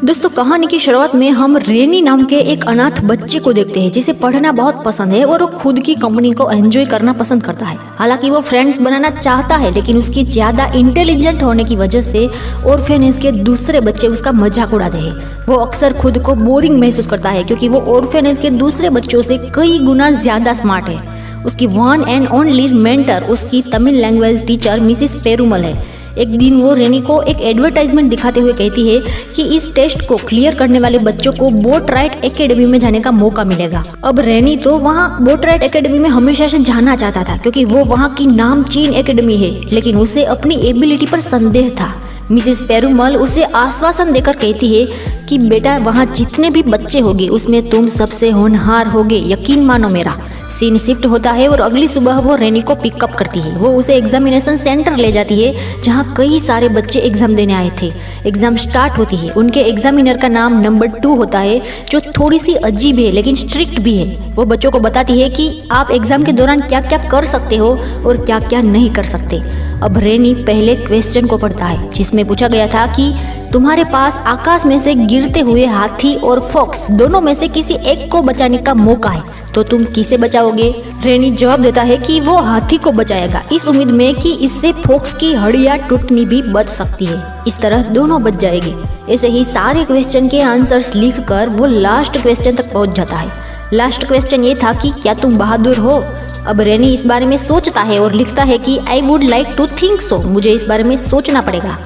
दोस्तों कहानी की शुरुआत में हम रेनी नाम के एक अनाथ बच्चे को देखते हैं जिसे पढ़ना बहुत पसंद है और वो खुद की कंपनी को एंजॉय करना पसंद करता है। हालांकि वो फ्रेंड्स बनाना चाहता है लेकिन उसकी ज्यादा इंटेलिजेंट होने की वजह से ऑर्फेनेज के दूसरे बच्चे उसका मजाक उड़ाते हैं। वो अक्सर खुद को बोरिंग महसूस करता है क्योंकि वो ऑर्फेनेज के दूसरे बच्चों से कई गुना ज्यादा स्मार्ट है। उसकी वन एंड ओनली मेंटर उसकी Tamil language teacher Mrs Perumal है। एक दिन वो रेनी को एक एडवर्टाइजमेंट दिखाते हुए कहती है कि इस टेस्ट को क्लियर करने वाले बच्चों को बोट राइड एकेडमी में जाने का मौका मिलेगा। अब रेनी तो वहाँ बोट राइड एकेडमी में हमेशा से जाना चाहता था क्योंकि वो वहाँ की नामचीन एकेडमी है, लेकिन उसे अपनी एबिलिटी पर संदेह था। मिसेस पेरुमल उसे आश्वासन देकर कहती है कि बेटा वहाँ जितने भी बच्चे होंगे उसमें तुम सबसे होनहार होगे, यकीन मानो मेरा। सीन शिफ्ट होता है और अगली सुबह वो रेनी को पिकअप करती है। वो उसे एग्जामिनेशन सेंटर ले जाती है जहाँ कई सारे बच्चे एग्जाम देने आए थे। एग्जाम स्टार्ट होती है। उनके एग्जामिनर का नाम नंबर 2 होता है जो थोड़ी सी अजीब है लेकिन स्ट्रिक्ट भी है। वो बच्चों को बताती है कि आप एग्जाम के दौरान क्या क्या कर सकते हो और क्या क्या नहीं कर सकते। अब रेनी पहले क्वेश्चन को पढ़ता है जिसमें पूछा गया था कि तुम्हारे पास आकाश में से गिरते हुए हाथी और फॉक्स दोनों में से किसी एक को बचाने का मौका है, तो तुम किसे बचाओगे? रेनी जवाब देता है कि वो हाथी को बचाएगा, इस उम्मीद में कि इससे फॉक्स की हड्डियां टूटनी भी बच सकती है। इस तरह दोनों बच जाएंगे। ऐसे ही सारे क्वेश्चन के आंसर्स लिखकर वो लास्ट क्वेश्चन तक पहुंच जाता है। लास्ट क्वेश्चन ये था कि क्या तुम बहादुर हो? अब रेनी इस बारे में सोचता है और लिखता है कि I would like to think so, मुझे इस बारे में सोचना पड़ेगा।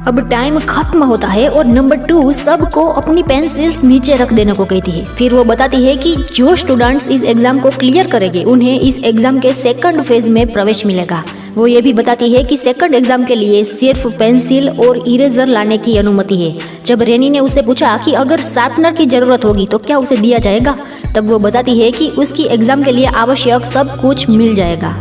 अब टाइम खत्म होता है और नंबर 2 सबको अपनी पेंसिल नीचे रख देने को कहती है। फिर वो बताती है कि जो स्टूडेंट्स इस एग्जाम को क्लियर करेंगे उन्हें इस एग्जाम के सेकंड फेज में प्रवेश मिलेगा। वो ये भी बताती है कि सेकंड एग्जाम के लिए सिर्फ पेंसिल और इरेजर लाने की अनुमति है। जब रेनी ने उससे पूछा कि अगर शार्पनर की जरूरत होगी तो क्या उसे दिया जाएगा, तब वो बताती है कि उसकी एग्जाम के लिए आवश्यक सब कुछ मिल जाएगा।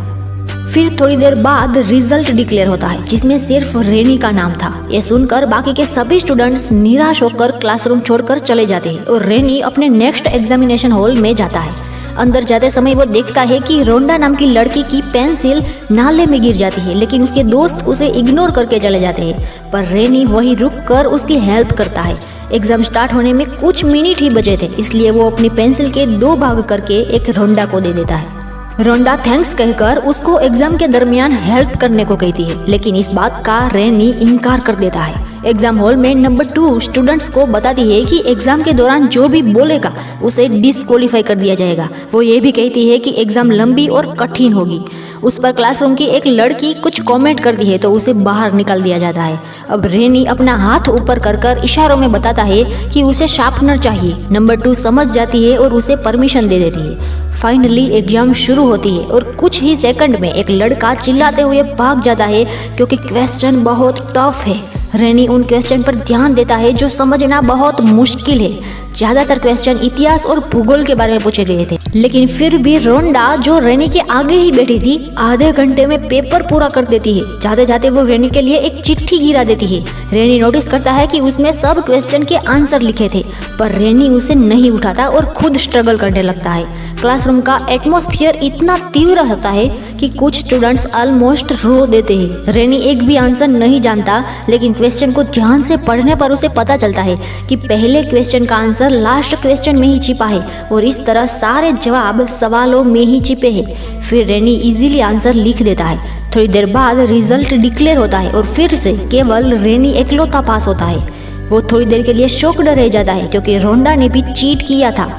फिर थोड़ी देर बाद रिजल्ट डिक्लेयर होता है जिसमें सिर्फ रेनी का नाम था। ये सुनकर बाकी के सभी स्टूडेंट्स निराश होकर क्लासरूम छोड़कर चले जाते हैं और रेनी अपने नेक्स्ट एग्जामिनेशन हॉल में जाता है। अंदर जाते समय वो देखता है कि रोंडा नाम की लड़की की पेंसिल नाले में गिर जाती है, लेकिन उसके दोस्त उसे इग्नोर करके चले जाते हैं। पर रेनी वहीं रुककर उसकी हेल्प करता है। एग्जाम स्टार्ट होने में कुछ मिनट ही बचे थे, इसलिए वो अपनी पेंसिल के 2 भाग करके एक रोंडा को दे देता है। रोंडा थैंक्स कहकर उसको एग्जाम के दरमियान हेल्प करने को कहती है, लेकिन इस बात का रेनी इनकार कर देता है। एग्जाम हॉल में नंबर 2 स्टूडेंट्स को बताती है कि एग्जाम के दौरान जो भी बोलेगा उसे डिस्क्वालीफाई कर दिया जाएगा। वो ये भी कहती है कि एग्जाम लंबी और कठिन होगी। उस पर क्लासरूम की एक लड़की कुछ कमेंट करती है तो उसे बाहर निकाल दिया जाता है। अब रेनी अपना हाथ ऊपर कर इशारों में बताता है कि उसे शार्पनर चाहिए। नंबर 2 समझ जाती है और उसे परमिशन दे देती है। फाइनली एग्जाम शुरू होती है और कुछ ही सेकंड में एक लड़का चिल्लाते हुए भाग जाता है क्योंकि क्वेश्चन बहुत टफ है। रेनी उन क्वेश्चन पर ध्यान देता है जो समझना बहुत मुश्किल है। ज्यादातर क्वेश्चन इतिहास और भूगोल के बारे में पूछे गए थे, लेकिन फिर भी रोंडा जो रेनी के आगे ही बैठी थी आधे घंटे में पेपर पूरा कर देती है। जाते जाते वो रेनी के लिए एक चिट्ठी गिरा देती है। रेनी नोटिस करता है कि उसमें सब क्वेश्चन के आंसर लिखे थे, पर रेनी उसे नहीं उठाता और खुद स्ट्रगल करने लगता है। क्लासरूम का एटमॉस्फेयर इतना तीव्र होता है कि कुछ स्टूडेंट्स ऑलमोस्ट रो देते हैं। रेनी एक भी आंसर नहीं जानता, लेकिन क्वेश्चन को ध्यान से पढ़ने पर उसे पता चलता है कि पहले क्वेश्चन का आंसर लास्ट क्वेश्चन में ही छिपा है और इस तरह सारे जवाब सवालों में ही छिपे हैं। फिर रेनी इजीली आंसर लिख देता है। थोड़ी देर बाद रिजल्ट डिक्लेयर होता है और फिर से केवल रेनी एकलौता पास होता है। वो थोड़ी देर के लिए शॉक्ड रह जाता है क्योंकि रोंडा ने भी चीट किया था।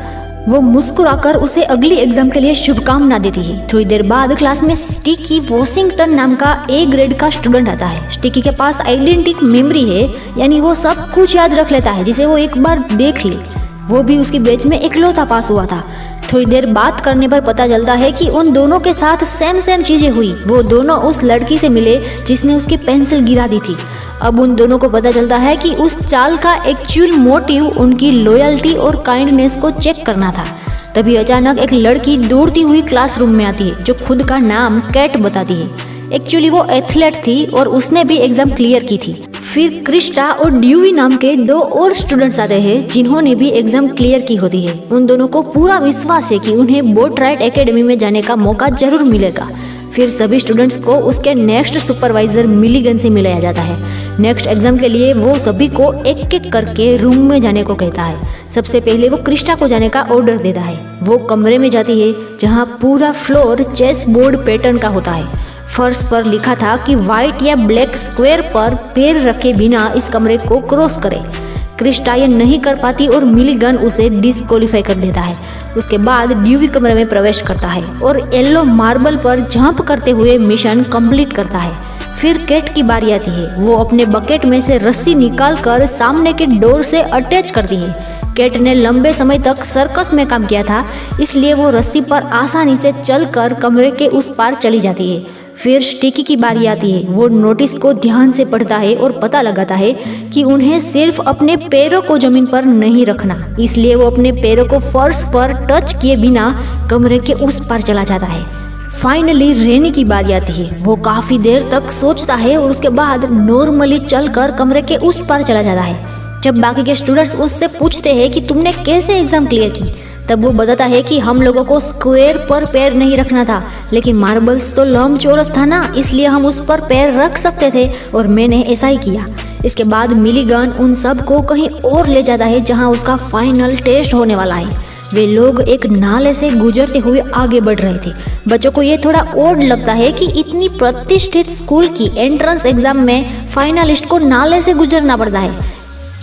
वो मुस्कुराकर उसे अगली एग्जाम के लिए शुभकामना देती है। थोड़ी देर बाद क्लास में स्टिकी वॉशिंगटन नाम का A ग्रेड का स्टूडेंट आता है। स्टिकी के पास आइडेंटिटी मेमोरी है, यानी वो सब कुछ याद रख लेता है जिसे वो एक बार देख ले। वो भी उसकी बैच में इकलौता पास हुआ था। थोड़ी देर बात करने पर पता चलता है कि उन दोनों के साथ सेम चीजें हुई। वो दोनों उस लड़की से मिले जिसने उसकी पेंसिल गिरा दी थी। अब उन दोनों को पता चलता है कि उस चाल का एक्चुअल मोटिव उनकी लॉयल्टी और काइंडनेस को चेक करना था। तभी अचानक एक लड़की दौड़ती हुई क्लासरूम में आती है जो खुद का नाम कैट बताती है। एक्चुअली वो एथलेट थी और उसने भी एग्जाम क्लियर की थी। फिर क्रिस्टा और ड्यूवी नाम के 2 और स्टूडेंट्स आते हैं जिन्होंने भी एग्जाम क्लियर की होती है। उन दोनों को पूरा विश्वास है कि उन्हें बोट राइड एकेडमी में जाने का मौका जरूर मिलेगा। फिर सभी स्टूडेंट्स को उसके नेक्स्ट सुपरवाइजर मिलीगन से मिलाया जाता है। नेक्स्ट एग्जाम के लिए वो सभी को एक एक करके रूम में जाने को कहता है। सबसे पहले वो क्रिस्टा को जाने का ऑर्डर देता है। वो कमरे में जाती है जहाँ पूरा फ्लोर चेस बोर्ड पैटर्न का होता है। फर्श पर लिखा था कि व्हाइट या ब्लैक स्क्वायर पर पैर रखे बिना इस कमरे को क्रॉस करे। क्रिस्टा ये नहीं कर पाती और मिलीगन उसे डिस्क्वालीफाई कर देता है। उसके बाद ड्यूवी कमरे में प्रवेश करता है और येलो मार्बल पर जंप करते हुए मिशन कंप्लीट करता है। फिर केट की बारी आती है। वो अपने बकेट में से रस्सी निकालकर सामने के डोर से अटैच करती है। केट ने लंबे समय तक सर्कस में काम किया था, इसलिए वो रस्सी पर आसानी से चलकर कमरे के उस पार चली जाती है। फिर स्टिकी की बारी आती है। वो नोटिस को ध्यान से पढ़ता है और पता लगाता है कि उन्हें सिर्फ अपने पैरों को जमीन पर नहीं रखना, इसलिए वो अपने पैरों को फर्श पर टच किए बिना कमरे के उस पार चला जाता है। फाइनली रेनी की बारी आती है। वो काफी देर तक सोचता है और उसके बाद नॉर्मली चलकर कमरे के उस पार चला जाता है। जब बाकी के स्टूडेंट्स उससे पूछते हैं कि तुमने कैसे एग्जाम क्लियर की, तब वो बताता है कि हम लोगों को स्क्वायर पर पैर नहीं रखना था, लेकिन मार्बल्स तो लंबचौरस था ना, इसलिए हम उस पर पैर रख सकते थे और मैंने ऐसा ही किया। इसके बाद मिलीगन उन सब को कहीं और ले जाता है जहां उसका फाइनल टेस्ट होने वाला है। वे लोग एक नाले से गुजरते हुए आगे बढ़ रहे थे। बच्चों को ये थोड़ा ऑड लगता है कि इतनी प्रतिष्ठित स्कूल की एंट्रेंस एग्जाम में फाइनलिस्ट को नाले से गुजरना पड़ता है।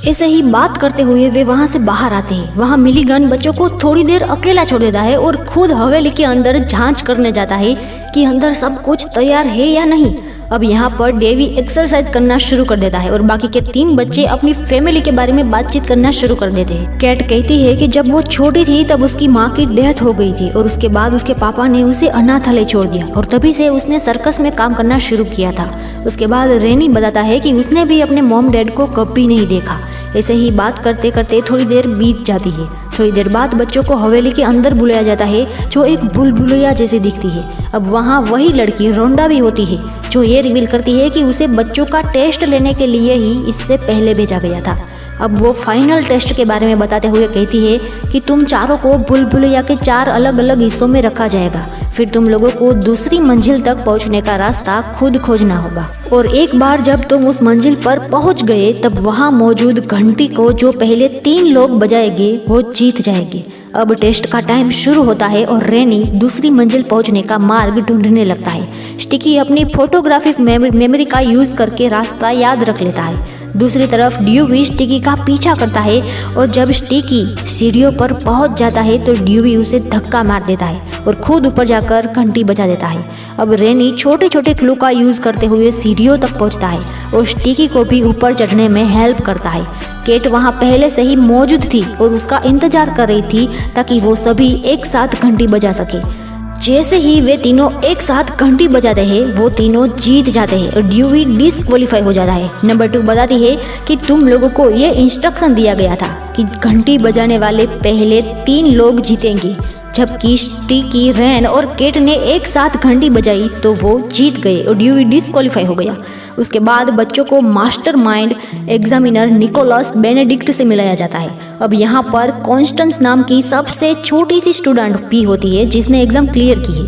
ऐसे ही बात करते हुए वे वहां से बाहर आते हैं। वहां मिलीगन बच्चों को थोड़ी देर अकेला छोड़ देता है और खुद हवेली के अंदर जांच करने जाता है कि अंदर सब कुछ तैयार है या नहीं। अब यहाँ पर डेवी एक्सरसाइज करना शुरू कर देता है और बाकी के 3 बच्चे अपनी फैमिली के बारे में बातचीत करना शुरू कर देते हैं। कैट कहती है कि जब वो छोटी थी तब उसकी माँ की डेथ हो गई थी और उसके बाद उसके पापा ने उसे अनाथालय छोड़ दिया और तभी से उसने सर्कस में काम करना शुरू किया था। उसके बाद रेनी बताता है कि उसने भी अपने मॉम डैड को कभी नहीं देखा। ऐसे ही बात करते करते थोड़ी देर बीत जाती है। थोड़ी देर बाद बच्चों को हवेली के अंदर बुलाया जाता है जो एक बुलबुलिया जैसी दिखती है। अब वहाँ वही लड़की रोंडा भी होती है जो ये रिवील करती है कि उसे बच्चों का टेस्ट लेने के लिए ही इससे पहले भेजा गया था। अब वो फाइनल टेस्ट के बारे में बताते हुए कहती है कि तुम चारों को बुलबुलिया के 4 अलग अलग हिस्सों में रखा जाएगा। फिर तुम लोगों को दूसरी मंजिल तक पहुंचने का रास्ता खुद खोजना होगा और एक बार जब तुम उस मंजिल पर पहुंच गए तब वहां मौजूद घंटी को जो पहले 3 लोग बजाएंगे वो जीत जाएंगे। अब टेस्ट का टाइम शुरू होता है और रेनी दूसरी मंजिल पहुंचने का मार्ग ढूंढने लगता है। स्टिकी अपनी फोटोग्राफिक मेमोरी का यूज करके रास्ता याद रख लेता है। दूसरी तरफ ड्यूवी स्टिकी का पीछा करता है और जब स्टिकी सीढ़ियों पर पहुंच जाता है तो ड्यूवी उसे धक्का मार देता है और खुद ऊपर जाकर घंटी बजा देता है। अब रेनी छोटे छोटे क्लू का यूज करते हुए सीढ़ियों तक पहुंचता है और स्टिकी को भी ऊपर चढ़ने में हेल्प करता है। केट वहां पहले से ही मौजूद थी और उसका इंतजार कर रही थी ताकि वो सभी एक साथ घंटी बजा सके। जैसे ही वे तीनों एक साथ घंटी बजाते हैं वो तीनों जीत जाते हैं और ड्यूवी डिस्क्वालीफाई हो जाता है। नंबर 2 बताती है कि तुम लोगों को ये इंस्ट्रक्शन दिया गया था कि घंटी बजाने वाले पहले 3 लोग जीतेंगे। जबकि स्टिकी, रेन और केट ने एक साथ घंटी बजाई तो वो जीत गए और ड्यूवी डिस्क्वालीफाई हो गया। उसके बाद बच्चों को मास्टरमाइंड एग्जामिनर निकोलस बेनेडिक्ट से मिलाया जाता है। अब यहाँ पर कॉन्स्टेंस नाम की सबसे छोटी सी स्टूडेंट भी होती है जिसने एग्जाम क्लियर की है।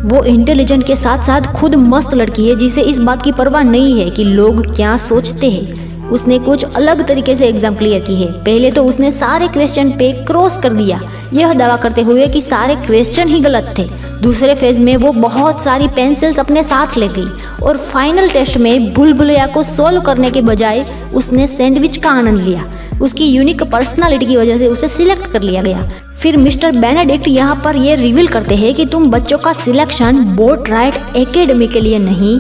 वो इंटेलिजेंट के साथ साथ खुद मस्त लड़की है जिसे इस बात की परवाह नहीं है कि लोग क्या सोचते हैं। उसने कुछ अलग तरीके से एग्जाम क्लियर की है। पहले तो उसने सारे क्वेश्चन पे क्रॉस कर दिया, यह दावा करते हुए कि सारे क्वेश्चन ही गलत थे। दूसरे फेज में वो बहुत सारी पेंसिल्स अपने साथ ले गई और फाइनल टेस्ट में बुलबुलिया को सोल्व करने के बजाय उसने सैंडविच का आनंद लिया। उसकी यूनिक पर्सनालिटी की वजह से उसे सिलेक्ट कर लिया गया। फिर मिस्टर बेनेडिक्ट यहाँ पर ये रिवील करते हैं कि तुम बच्चों का सिलेक्शन बोट राइड एकेडमी के लिए नहीं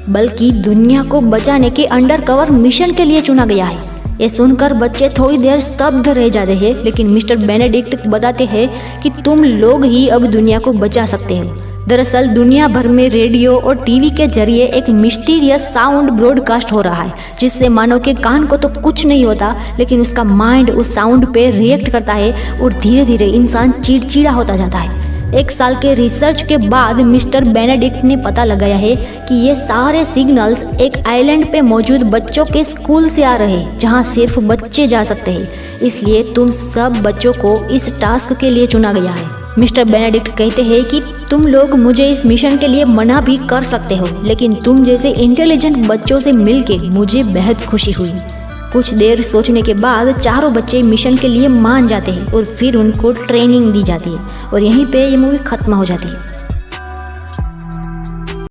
बल्कि दुनिया को बचाने के अंडरकवर मिशन के लिए चुना गया है। ये सुनकर बच्चे थोड़ी देर स्तब्ध रह जाते हैं, लेकिन मिस्टर बेनेडिक्ट बताते हैं कि तुम लोग ही अब दुनिया को बचा सकते हो। दरअसल दुनिया भर में रेडियो और टीवी के जरिए एक मिस्टीरियस साउंड ब्रॉडकास्ट हो रहा है जिससे मानव के कान को तो कुछ नहीं होता, लेकिन उसका माइंड उस साउंड पे रिएक्ट करता है और धीरे धीरे इंसान चिड़चिड़ा होता जाता है। 1 साल के रिसर्च के बाद मिस्टर बेनेडिक्ट ने पता लगाया है कि ये सारे सिग्नल्स एक आइलैंड पे मौजूद बच्चों के स्कूल से आ रहे हैं जहाँ सिर्फ बच्चे जा सकते हैं। इसलिए तुम सब बच्चों को इस टास्क के लिए चुना गया है। मिस्टर बेनेडिक्ट कहते हैं कि तुम लोग मुझे इस मिशन के लिए मना भी कर सकते हो, लेकिन तुम जैसे इंटेलिजेंट बच्चों से मिलके मुझे बेहद खुशी हुई। कुछ देर सोचने के बाद चारों बच्चे मिशन के लिए मान जाते हैं और फिर उनको ट्रेनिंग दी जाती है और यहीं पे ये मूवी खत्म हो जाती है।